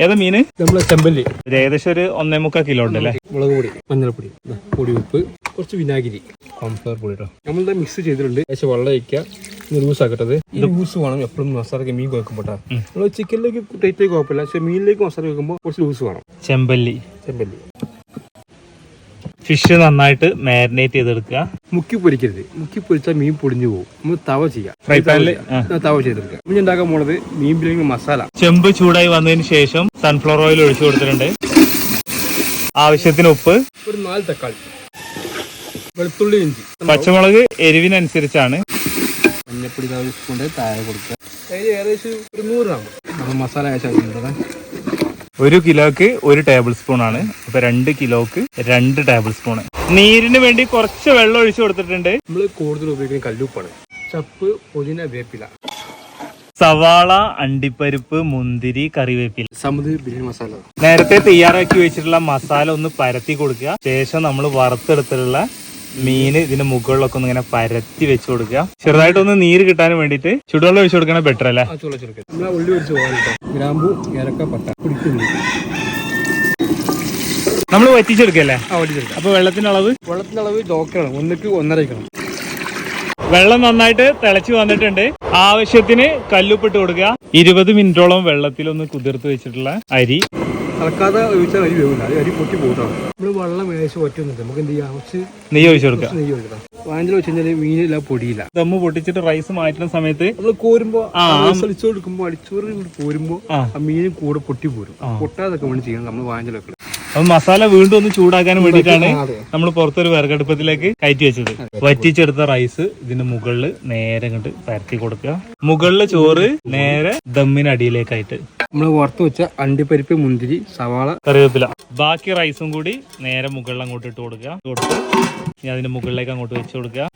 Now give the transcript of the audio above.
ഏതാ മീന്? നമ്മളെ ചെമ്പല്ലി. ഏകദേശം ഒരു 1.25 കിലോ ഉണ്ട് അല്ലേ? മുളക് പൊടി, മഞ്ഞൾപ്പൊടി, പൊടി ഉപ്പ്, കുറച്ച് വിനാഗിരി, കോൺഫ്ലവർ പൊടി കേട്ടോ. നമ്മളിത് മിക്സ് ചെയ്തിട്ടുണ്ട്. പക്ഷേ വെള്ളം ഒഴിക്കുക, ലൂസ് ആക്കട്ടത്. ഈ ലൂസ് വേണം എപ്പോഴും മസാലയ്ക്ക് മീൻ കുഴക്കുമ്പോട്ടാ. നമ്മൾ ചിക്കനിലേക്ക് ടൈറ്റ് കുഴപ്പമില്ല, പക്ഷെ മീനിലേക്ക് മസാല വെക്കുമ്പോൾ കുറച്ച് ലൂസ് വേണം. ചെമ്പല്ലി ഫിഷ് നന്നായിട്ട് മാരിനേറ്റ് ചെയ്തെടുക്കുക. മുക്കി പൊരിക്കരുത്, മുക്കി പൊരിച്ചാൽ മീൻ പൊടിഞ്ഞു പോകും. നമ്മൾ തവ ചെയ്യാം, ഫ്രൈ പാനിൽ തവ ചെയ്തെടുക്കുക. നമ്മൾ ഉണ്ടാക്കാൻ പോണത് മീൻ ബിരിയാണി മസാല. ചെമ്പ് ചൂടായി വന്നതിന് ശേഷം സൺഫ്ലവർ ഓയിൽ ഒഴിച്ചു കൊടുത്തിട്ടുണ്ട്. ആവശ്യത്തിന് ഉപ്പ്, ഒരു 4 തക്കാളി, വെളുത്തുള്ളി, ഇഞ്ചി, പച്ചമുളക് എരിവിനനുസരിച്ചാണ്. മഞ്ഞപ്പൊടി കൊണ്ട് താഴെ കൊടുക്കുക. അതിൽ ഏകദേശം ഒരു 100 ഗ്രാം നമ്മൾ മസാല ആവശ്യമുള്ളത്. 1 കിലോക്ക് 1 ടേബിൾ സ്പൂൺ ആണ്. അപ്പൊ 2 കിലോക്ക് 2 ടേബിൾ സ്പൂൺ. നീരിന് വേണ്ടി കുറച്ച് വെള്ളം ഒഴിച്ചു കൊടുത്തിട്ടുണ്ട്. നമ്മൾ കൂടുതൽ ഉപയോഗിക്കുന്ന കല്ലുപ്പാണ്. ചപ്പ്, പുതിന, വേപ്പില, സവാള, അണ്ടിപ്പരിപ്പ്, മുന്തിരി, കറിവേപ്പില, സമുദ്ര ബിരിയാണി മസാല. നേരത്തെ തയ്യാറാക്കി വെച്ചിട്ടുള്ള മസാല ഒന്ന് പരത്തി കൊടുക്കുക. ശേഷം നമ്മൾ വറുത്തെടുത്തിട്ടുള്ള മീന് ഇതിന്റെ മുകളിലൊക്കെ ഒന്ന് ഇങ്ങനെ പരത്തി വെച്ച് കൊടുക്കുക. ചെറുതായിട്ടൊന്ന് നീര് കിട്ടാൻ വേണ്ടിയിട്ട് ചുടുവെള്ളം ഒഴിച്ചു കൊടുക്കണ ബെറ്റർ അല്ലേ? നമ്മളെ ഉള്ളി ഒഴിച്ച് പോകാൻ ഗ്രാമ്പു, ഏലക്ക, പട്ട, കുടിക്കുള്ളി നമ്മൾ വറ്റിച്ചെടുക്കല്ലേ? അപ്പൊ വെള്ളത്തിന്റെ അളവ് നോക്കണം, 1ക്ക് 1.5. വെള്ളം നന്നായിട്ട് തിളച്ചു വന്നിട്ടുണ്ട്. ആവശ്യത്തിന് കല്ലുപ്പിട്ട് കൊടുക്കുക. 20 മിനിറ്റോളം വെള്ളത്തിലൊന്ന് കുതിർത്ത് വെച്ചിട്ടുള്ള അരി. തളക്കാതെ ഒഴിച്ചാൽ അരി വേവില്ല, അരി പൊട്ടി പോകണം. നമ്മൾ വെള്ളം ഏകദേശം ഒറ്റുന്നുണ്ട്. നമുക്ക് എന്ത് ചെയ്യാം, നെയ്യ് ഒഴിച്ചു കൊടുക്കുക. വാഞ്ചൽ വെച്ച് കഴിഞ്ഞാൽ മീനില്ല പൊടിയില്ല. ദമ്മ് പൊട്ടിച്ചിട്ട് റൈസ് മാറ്റുന്ന സമയത്ത് നമ്മൾ കോരുമ്പോ അടിച്ചു കൊടുക്കുമ്പോ അടിച്ചോറ് പോരുമ്പോ ആ മീനും കൂടെ പൊട്ടി പോരും. പൊട്ടാതൊക്കെ വേണ്ടി ചെയ്യണം നമ്മൾ വാഞ്ചൽ വെക്കണം. അപ്പൊ മസാല വീണ്ടും ഒന്ന് ചൂടാക്കാൻ വേണ്ടിയിട്ടാണ് നമ്മൾ പുറത്തൊരു വിറകടുപ്പത്തിലേക്ക് കയറ്റി വെച്ചത്. വറ്റിച്ചെടുത്ത റൈസ് ഇതിന്റെ മുകളിൽ നേരെ കണ്ട് പരത്തി കൊടുക്കുക. മുകളില് ചോറ് നേരെ ദമ്മിനടിയിലേക്കായിട്ട് നമ്മൾ വറുത്ത് വെച്ച അണ്ടിപ്പരിപ്പ്, മുന്തിരി, സവാള, കറിവേപ്പില, ബാക്കി റൈസും കൂടി നേരെ മുകളിൽ അങ്ങോട്ട് ഇട്ട് കൊടുക്കുക. ഇനി അതിന്റെ മുകളിലേക്ക് അങ്ങോട്ട് വെച്ച് കൊടുക്കുക.